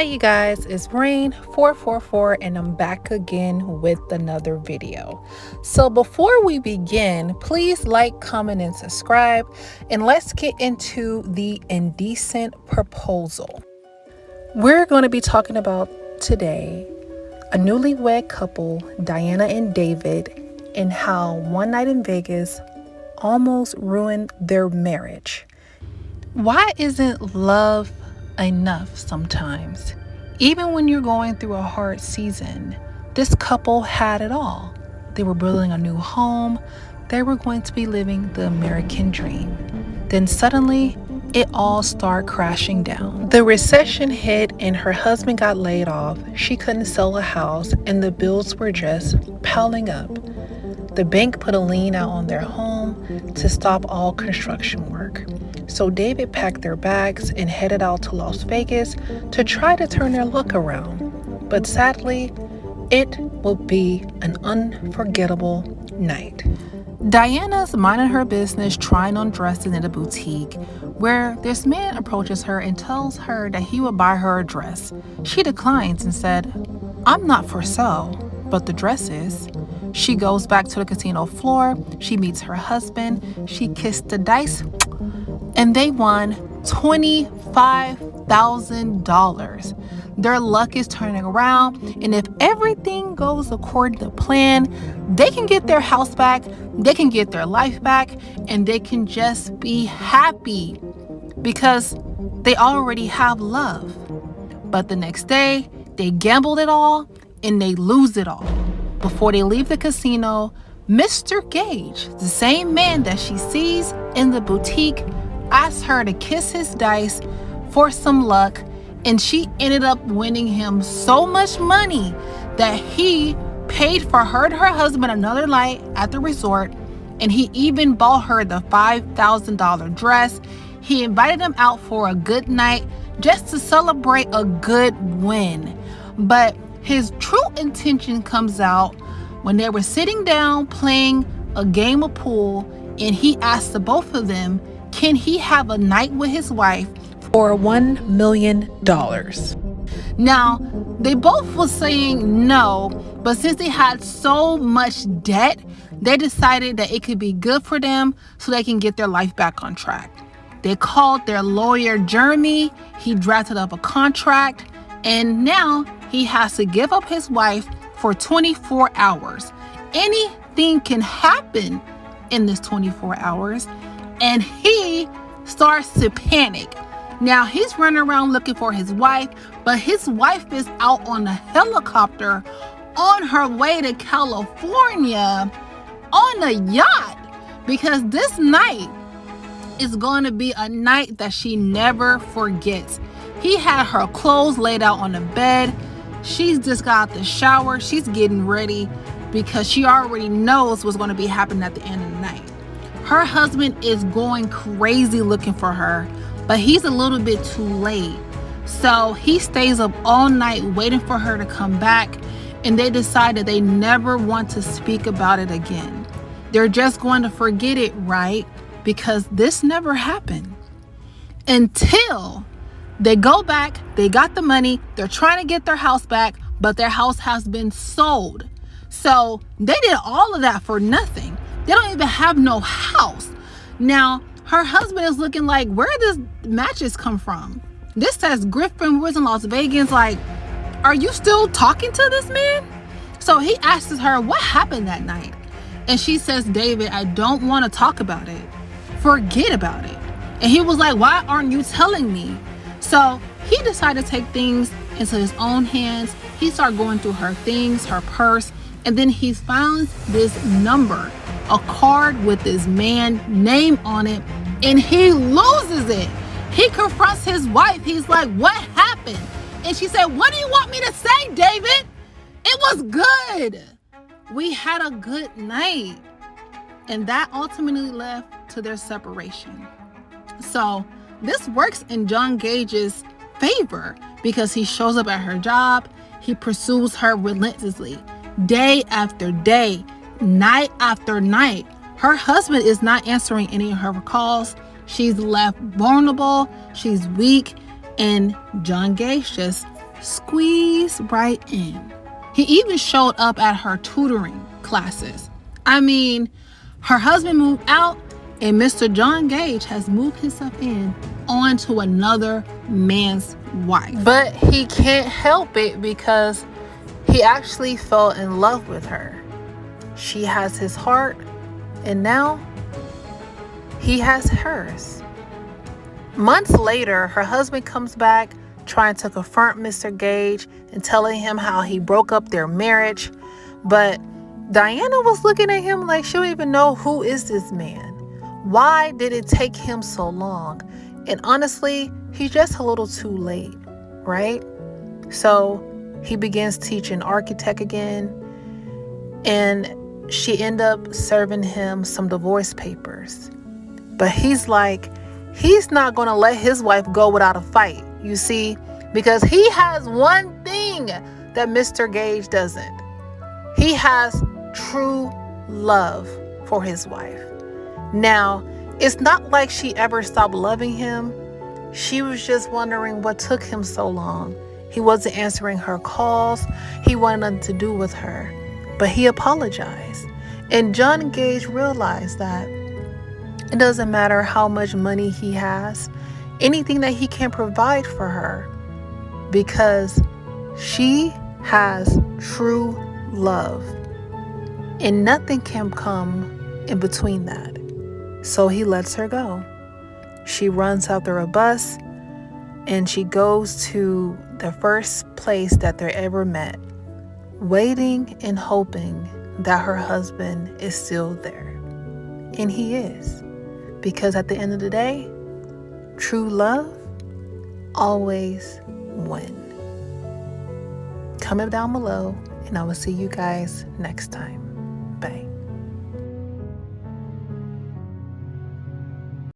Hi you guys, it's Rain444 and I'm back again with another video. So before we begin, please like, comment, and subscribe, and let's get into the indecent proposal. We're going to be talking about today a newlywed couple, Diana and David, and how one night in Vegas almost ruined their marriage. Why isn't love enough sometimes? Even when you're going through a hard season, this couple had it all. They were building a new home. They were going to be living the American dream. Then suddenly, it all started crashing down. The recession hit and her husband got laid off. She couldn't sell a house and the bills were just piling up. The bank put a lien out on their home to stop all construction work. So David packed their bags and headed out to Las Vegas to try to turn their luck around. But sadly, it will be an unforgettable night. Diana's minding her business, trying on dresses in a boutique, where this man approaches her and tells her that he would buy her a dress. She declines and said, "I'm not for sale, but the dress is." She goes back to the casino floor. She meets her husband. She kissed the dice, and they won $25,000. Their luck is turning around, and if everything goes according to plan, they can get their house back, they can get their life back, and they can just be happy because they already have love. But the next day, they gambled it all and they lose it all. Before they leave the casino, Mr. Gage, the same man that she sees in the boutique, asked her to kiss his dice for some luck, and she ended up winning him so much money that he paid for her and her husband another night at the resort, and he even bought her the $5,000 dress. He invited them out for a good night just to celebrate a good win. But his true intention comes out when they were sitting down playing a game of pool, and he asked the both of them, can he have a night with his wife for $1 million? Now, they both were saying no, but since they had so much debt, they decided that it could be good for them so they can get their life back on track. They called their lawyer Jeremy. He drafted up a contract, and now he has to give up his wife for 24 hours. Anything can happen in this 24 hours, and he starts to panic. Now he's running around looking for his wife, but his wife is out on a helicopter on her way to California on a yacht, because this night is going to be a night that she never forgets. He had her clothes laid out on the bed. She's just got out the shower. She's getting ready because she already knows what's going to be happening at the end of the night. Her husband is going crazy looking for her, but he's a little bit too late. So he stays up all night waiting for her to come back, and they decide that they never want to speak about it again. They're just going to forget it, right? Because this never happened. Until they go back, they got the money, they're trying to get their house back, but their house has been sold. So they did all of that for nothing. They don't even have no house. Now, her husband is looking like, where did this matches come from? This says Griffin Woods in Las Vegas. Like, are you still talking to this man? So he asks her, what happened that night? And she says, David, I don't want to talk about it. Forget about it. And he was like, why aren't you telling me? So he decided to take things into his own hands. He started going through her things, her purse, and then he finds this number, a card with this man's name on it, and he loses it. He confronts his wife. He's like, what happened? And she said, what do you want me to say, David? It was good. We had a good night. And that ultimately led to their separation. So this works in John Gage's favor because he shows up at her job. He pursues her relentlessly, day after day, night after night. Her husband is not answering any of her calls. She's left vulnerable. She's weak. And John Gage just squeezed right in. He even showed up at her tutoring classes. I mean, her husband moved out, and Mr. John Gage has moved himself in onto another man's wife. But he can't help it because he actually fell in love with her. She has his heart, and now he has hers. Months later, her husband comes back trying to confront Mr. Gage and telling him how he broke up their marriage. But Diana was looking at him like she don't even know who is this man. Why did it take him so long? And honestly, he's just a little too late, right? So he begins teaching architect again, and she ended up serving him some divorce papers. But he's like, he's not going to let his wife go without a fight, you see, because he has one thing that Mr. Gage doesn't. He has true love for his wife. Now, it's not like she ever stopped loving him. She was just wondering what took him so long. He wasn't answering her calls. He wanted nothing to do with her. But he apologized. And John Gage realized that it doesn't matter how much money he has, anything that he can provide for her, because she has true love. And nothing can come in between that. So he lets her go. She runs after a bus, and she goes to the first place that they ever met, waiting and hoping that her husband is still there. And he is. Because at the end of the day, true love always wins. Comment down below, and I will see you guys next time. Bye.